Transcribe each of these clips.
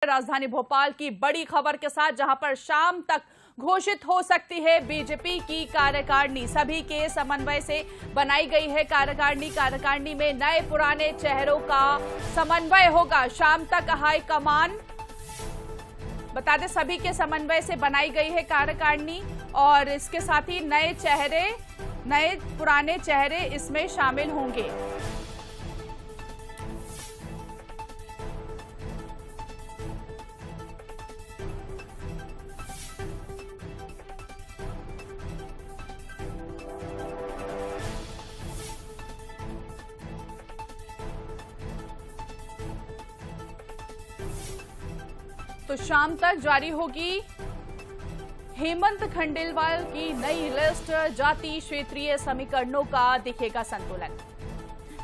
राजधानी भोपाल की बड़ी खबर के साथ, जहां पर शाम तक घोषित हो सकती है बीजेपी की कार्यकारिणी। सभी के समन्वय से बनाई गई है कार्यकारिणी में नए पुराने चेहरों का समन्वय होगा। शाम तक हाईकमान, बता दें, सभी के समन्वय से बनाई गई है कार्यकारिणी और इसके साथ ही नए पुराने चेहरे इसमें शामिल होंगे। तो शाम तक जारी होगी हेमंत खंडेलवाल की नई लिस्ट। जाति क्षेत्रीय समीकरणों का दिखेगा संतुलन।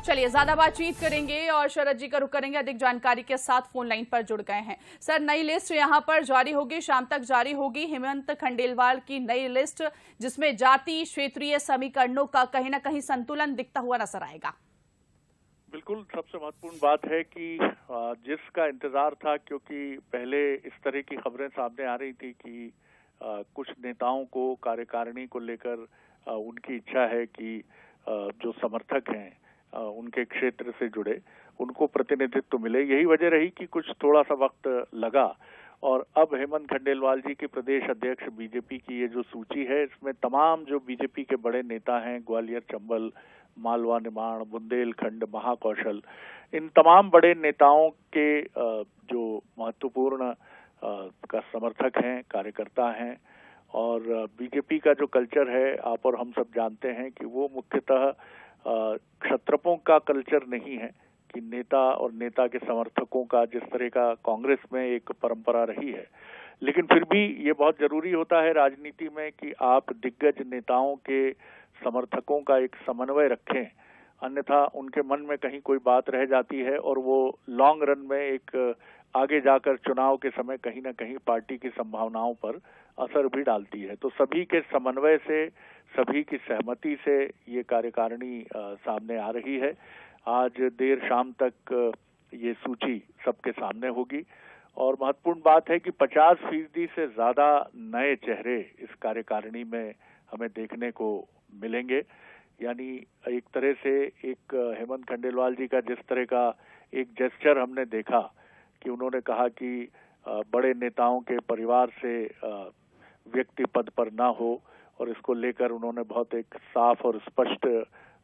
चलिए, ज्यादा बातचीत करेंगे और शरद जी का रुख करेंगे। अधिक जानकारी के साथ फोन लाइन पर जुड़ गए हैं। सर, नई लिस्ट यहां पर जारी होगी, शाम तक जारी होगी हेमंत खंडेलवाल की नई लिस्ट, जिसमें जाति क्षेत्रीय समीकरणों का कहीं ना कहीं संतुलन दिखता हुआ नजर आएगा। बिल्कुल, सबसे महत्वपूर्ण बात है कि जिसका इंतजार था, क्योंकि पहले इस तरह की खबरें सामने आ रही थी कि कुछ नेताओं को कार्यकारिणी को लेकर उनकी इच्छा है कि जो समर्थक हैं उनके क्षेत्र से जुड़े उनको प्रतिनिधित्व मिले। यही वजह रही कि कुछ थोड़ा सा वक्त लगा और अब हेमंत खंडेलवाल जी के प्रदेश अध्यक्ष बीजेपी की ये जो सूची है, इसमें तमाम जो बीजेपी के बड़े नेता हैं, ग्वालियर, चंबल, मालवा, निमाड़, बुंदेलखंड, महाकौशल, इन तमाम बड़े नेताओं के जो महत्वपूर्ण का समर्थक हैं, कार्यकर्ता हैं। और बीजेपी का जो कल्चर है, आप और हम सब जानते हैं कि वो मुख्यतः क्षत्रपों का कल्चर नहीं है कि नेता और नेता के समर्थकों का जिस तरह का कांग्रेस में एक परंपरा रही है। लेकिन फिर भी ये बहुत जरूरी होता है राजनीति में कि आप दिग्गज नेताओं के समर्थकों का एक समन्वय रखें, अन्यथा उनके मन में कहीं कोई बात रह जाती है और वो लॉन्ग रन में एक आगे जाकर चुनाव के समय कहीं ना कहीं पार्टी की संभावनाओं पर असर भी डालती है। तो सभी के समन्वय से, सभी की सहमति से ये कार्यकारिणी सामने आ रही है। आज देर शाम तक ये सूची सबके सामने होगी और महत्वपूर्ण बात है कि 50% से ज्यादा नए चेहरे इस कार्यकारिणी में हमें देखने को मिलेंगे। यानी एक तरह से एक हेमंत खंडेलवाल जी का जिस तरह का एक जेस्चर हमने देखा कि उन्होंने कहा कि बड़े नेताओं के परिवार से व्यक्ति पद पर ना हो, और इसको लेकर उन्होंने बहुत एक साफ और स्पष्ट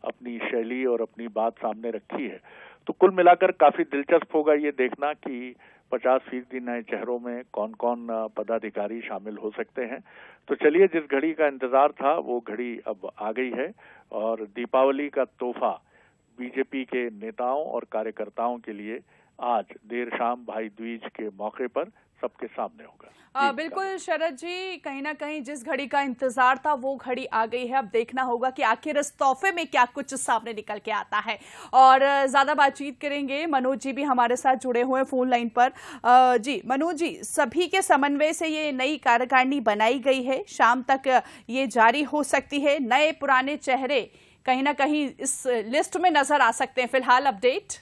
अपनी शैली और अपनी बात सामने रखी है। तो कुल मिलाकर काफी दिलचस्प होगा ये देखना कि 50% नए चेहरों में कौन कौन पदाधिकारी शामिल हो सकते हैं। तो चलिए, जिस घड़ी का इंतजार था वो घड़ी अब आ गई है और दीपावली का तोहफा बीजेपी के नेताओं और कार्यकर्ताओं के लिए आज देर शाम भाई दूज के मौके पर सबके सामने होगा। बिल्कुल शरद जी, कहीं ना कहीं जिस घड़ी का इंतजार था वो घड़ी आ गई है। अब देखना होगा कि आखिर इस तोहफे में क्या कुछ सामने निकल के आता है। और ज्यादा बातचीत करेंगे, मनोज जी भी हमारे साथ जुड़े हुए हैं फोन लाइन पर। जी मनोज जी, सभी के समन्वय से ये नई कार्यकारिणी बनाई गई है, शाम तक ये जारी हो सकती है। नए पुराने चेहरे कहीं ना कहीं इस लिस्ट में नजर आ सकते हैं। फिलहाल अपडेट।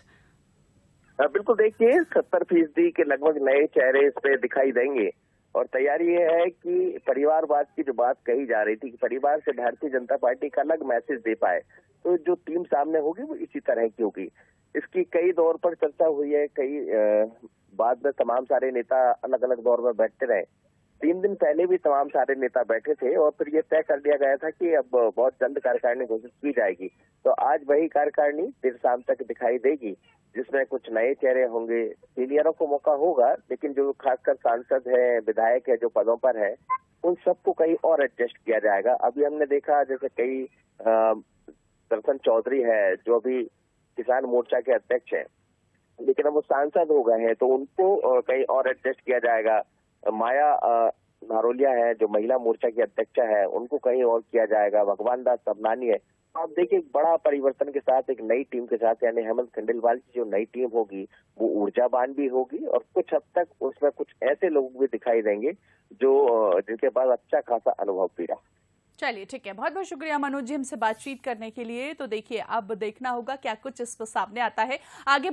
बिल्कुल, देखिए 70% के लगभग नए चेहरे इस पे दिखाई देंगे और तैयारी ये है कि परिवारवाद की जो बात कही जा रही थी कि परिवार से भारतीय जनता पार्टी का अलग मैसेज दे पाए, तो जो टीम सामने होगी वो इसी तरह की होगी। इसकी कई दौर पर चर्चा हुई है, बाद में तमाम सारे नेता अलग अलग दौर में बैठते रहे। 3 दिन पहले भी तमाम सारे नेता बैठे थे और फिर ये तय कर दिया गया था कि अब बहुत जल्द कार्यकारिणी घोषित की जाएगी। तो आज वही कार्यकारिणी देर शाम तक दिखाई देगी, जिसमें कुछ नए चेहरे होंगे। सीनियरों को मौका होगा, लेकिन जो खासकर सांसद है, विधायक है, जो पदों पर है, उन सबको कहीं और एडजस्ट किया जाएगा। अभी हमने देखा जैसे कई दर्शन चौधरी है जो अभी किसान मोर्चा के अध्यक्ष है, लेकिन अब वो सांसद हो गए हैं, तो उनको कहीं और एडजस्ट किया जाएगा। माया नारोलिया है जो महिला मोर्चा की अध्यक्षा है, उनको कहीं और किया जाएगा। भगवान दास सबनानी है। आप देखिए, बड़ा परिवर्तन के साथ एक नई टीम के साथ, यानी हेमंत खंडेलवाल की जो नई टीम होगी वो ऊर्जावान भी होगी और कुछ हद तक उसमें कुछ ऐसे लोग भी दिखाई देंगे जो जिनके पास अच्छा खासा अनुभव भी रहा। चलिए, ठीक है, बहुत बहुत शुक्रिया मनोज जी हमसे बातचीत करने के लिए। तो देखिए, अब देखना होगा क्या कुछ इस पर सामने आता है आगे।